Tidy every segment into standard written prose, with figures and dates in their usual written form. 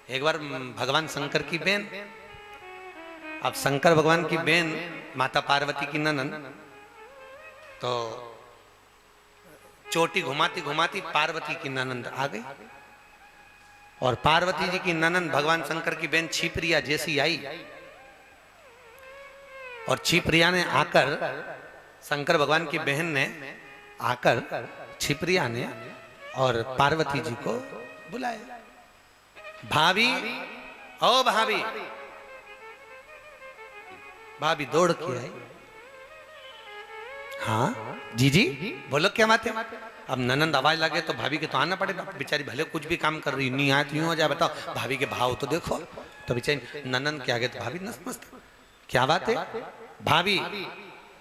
एक बार भगवान शंकर की बेन, अब शंकर भगवान की बेन माता पार्वती की ननन, तो चोटी घुमाती घुमाती पार्वती की ननंद आ गई और पार्वती जी की ननंद भगवान शंकर की बेन छिप्रिया जैसी आई और छिप्रिया ने आकर, शंकर भगवान की बहन ने आकर छिप्रिया ने और पार्वती जी को बुलाया, भाभी, ओ भाभी। भाभी दौड़ के आई, हाँ जी जी बोलो क्या बात है। अब ननंद आवाज लगे तो भाभी के तो आना पड़ेगा, बेचारी भले कुछ भी काम कर रही, नहीं आए तो यूं हो जाए, बताओ भाभी के भाव तो देखो। तो बेचारी ननंद के आगे तो भाभी नस मस्त, क्या बात है भाभी,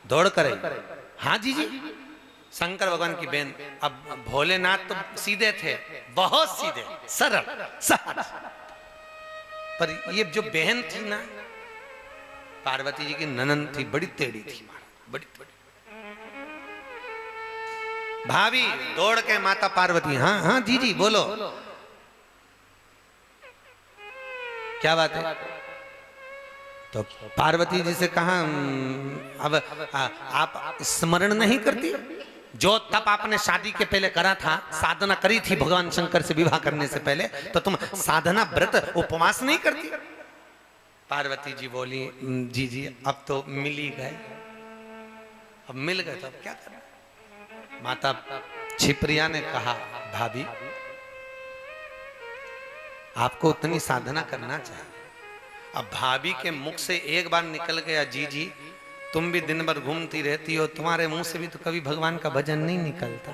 दौड़ कर आई, हाँ जी जी। शंकर भगवान की बेन, अब भोलेनाथ तो सीधे थे, बहुत सीधे सरल सहज, पर ये जो बहन थी ना पार्वती जी की ननंद थी, बड़ी टेढ़ी थी, बड़ी बड़ी। भाभी दौड़ के माता पार्वती, हाँ हाँ जी जी बोलो क्या बात है। तो पार्वती जी से कहा, अब आप स्मरण नहीं करती जो तप आपने शादी के पहले करा था, साधना करी थी भगवान शंकर से विवाह करने से पहले, तो तुम साधना व्रत उपवास नहीं करती। पार्वती जी बोली, जी जी अब तो मिल ही गए, अब मिल गए तो अब क्या करना। माता छिप्रिया ने कहा, भाभी आपको उतनी साधना करना चाहिए। अब भाभी के मुख से एक बार निकल गया, जी जी तुम भी दिन भर घूमती रहती हो, तुम्हारे मुंह से भी तो कभी भगवान का भजन नहीं निकलता,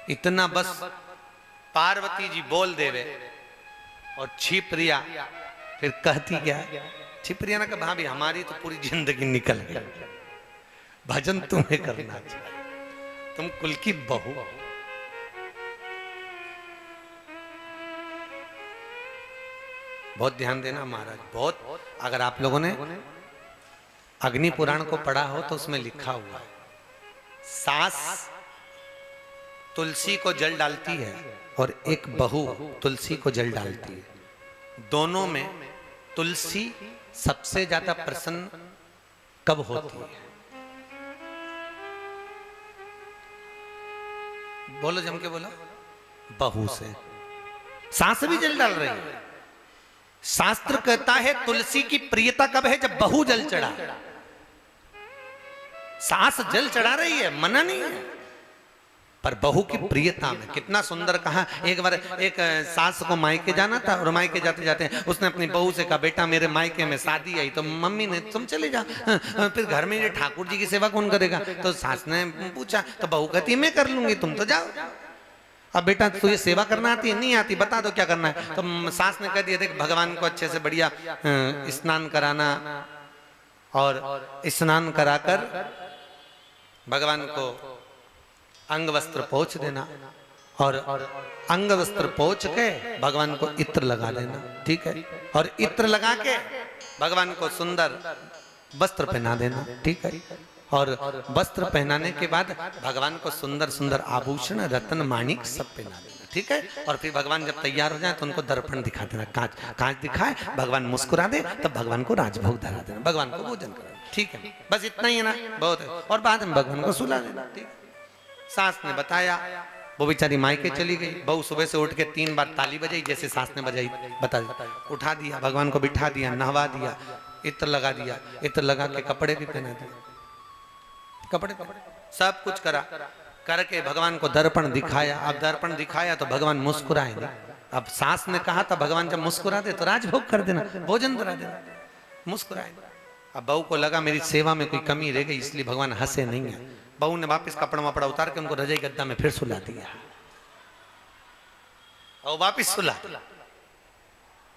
इतना बस पार्वती जी बोल देवे। और छिप्रिया फिर कहती क्या, छिप्रिया ने कहा, भाभी हमारी तो पूरी जिंदगी निकल गई, भजन तुम्हें करना चाहिए, तुम कुल की बहू। बहुत ध्यान देना महाराज, बहुत। अगर आप लोगों ने अग्नि पुराण को पढ़ा हो तो उसमें लिखा हुआ है, सास तुलसी को जल डालती है और एक बहू तुलसी को जल डालती है, दोनों में तुलसी सबसे ज्यादा प्रसन्न कब होती है? बोलो जम के बोलो, बहू से। सास भी जल डाल रही है। शास्त्र कहता है तुलसी की प्रियता कब है? जब बहू जल चढ़ा। सास जल चढ़ा रही है, मना नहीं है, पर बहू की प्रियता में। कितना सुंदर कहा। एक बार एक सास को मायके जाना था और मायके जाते जाते उसने अपनी बहू से कहा, बेटा मेरे मायके में शादी आई, तो मम्मी ने, तुम चले जा, फिर घर में ये ठाकुर जी की सेवा कौन करेगा? तो सास ने पूछा, तो बहू कहती मैं कर लूंगी, तुम तो जाओ। अब बेटा तुझे सेवा करना आती है? नहीं आती, बता दो क्या करना है। तो सास ने कह दिया, देख भगवान को अच्छे से बढ़िया स्नान कराना और स्नान कराकर भगवान को अंग वस्त्र पोंछ देना और अंग वस्त्र पोंछ के भगवान को इत्र लगा देना, ठीक है? और इत्र लगा के भगवान को सुंदर वस्त्र पहना देना, ठीक है? और वस्त्र पहनाने के बाद भगवान को सुंदर सुंदर आभूषण, रत्न, माणिक सब पहना देना, ठीक है? और फिर भगवान जब तैयार हो जाए तो उनको दर्पण दिखा देना, कांच कांच दिखाए, भगवान मुस्कुरा दे, तब भगवान को राजभोग धरा देना, भगवान को भोजन कराना, ठीक है? बस इतना ही है ना, बहुत है। और बाद में भगवान को सुला देना, ठीक। सास ने बताया, वो बेचारी मायके चली गई। बहू सुबह से उठ के 3 बार ताली बजाई, जैसे सास ने बजाई, बता उठा दिया, भगवान को बिठा दिया, नहवा दिया, इत्र लगा दिया, इत्र लगा के कपड़े भी पहना दिए, कपड़े सब कुछ करा करके भगवान को दर्पण दिखाया। अब दर्पण दिखाया तो भगवान मुस्कुराए नहीं। अब सास ने कहा था भगवान जब मुस्कुरा दे तो राजभोग कर देना, भोजन करा देना, मुस्कुराए। अब बहू को लगा मेरी सेवा में कोई कमी रह गई, इसलिए भगवान हंसे नहीं है। बहू ने वापस कपड़ा वपड़ा उतार के उनको रजाई गद्दा में फिर सुला दिया और वापस सुला।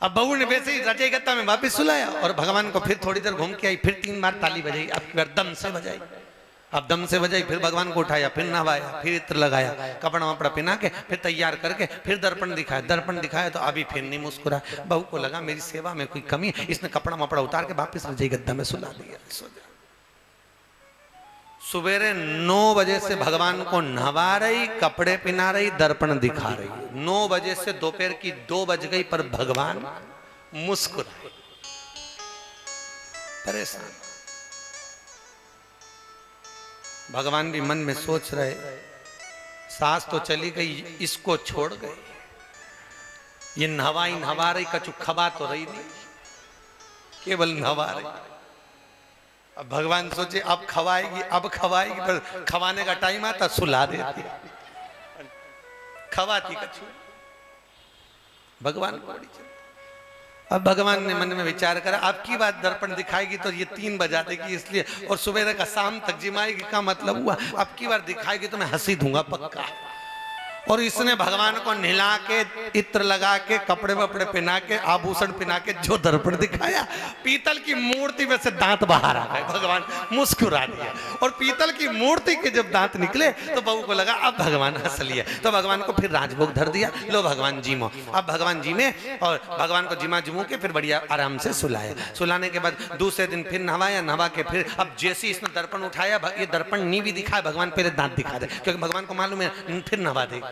अब बहू ने वैसे ही रजाई गद्दा में वापस सुलाया और भगवान को फिर थोड़ी देर घूम के आई, फिर 3 बार ताली बजाई, अब बार दम से बजाई। अब दम से बजाई, फिर भगवान को उठाया, फिर नहवाया, फिर इत्र लगाया, कपड़ा वपड़ा पहना के फिर तैयार करके फिर दर्पण दिखाया। दर्पण दिखाया तो अभी फिर नहीं मुस्कुरा। बहू को लगा मेरी सेवा में कोई कमी है, इसने कपड़ा वपड़ा उतार के वापस रजाई गद्दा में सुला दिया। सवेरे 9 बजे से भगवान को नहवा रही, कपड़े पहना रही, दर्पण दिखा रही। 9 बजे से दोपहर की 2 बज गई पर भगवान मुस्कुराए, परेशान। भगवान भी मन में सोच रहे, सास तो चली गई, इसको छोड़ गए, ये नहवा रही, कछु खबा तो रही नहीं, केवल नहवा रही। अब भगवान सोचे अब खवाएगी पर खवाने का टाइम आता सुला देती, खवाती कछु भगवान को। अब भगवान ने मन में विचार करा, अब की बात दर्पण दिखाएगी तो ये 3 बजा देगी, इसलिए और सुबह का शाम तक जिमाएगी का मतलब हुआ, अब की बार दिखाएगी तो मैं हंसी दूंगा पक्का। और इसने भगवान को नहला के, इत्र लगा के, कपड़े वपड़े पहना के, आभूषण पहना के जो दर्पण दिखाया, पीतल की मूर्ति में से दांत बाहर आ गए। भगवान मुस्कुरा दिया, और पीतल की मूर्ति के जब दांत निकले तो बहू को लगा अब भगवान हंस लिए, तो भगवान को फिर राजभोग धर दिया, लो भगवान जीमो। अब भगवान जी में और भगवान को जिमा जुमू के फिर बढ़िया आराम से सुलाया। सुलाने के बाद दूसरे दिन फिर नहवाया, नहवा के फिर अब जैसे इसने दर्पण उठाया, ये दर्पण नहीं भी दिखाया, भगवान पहले दांत दिखा दे, क्योंकि भगवान को मालूम है फिर नहवा देगी।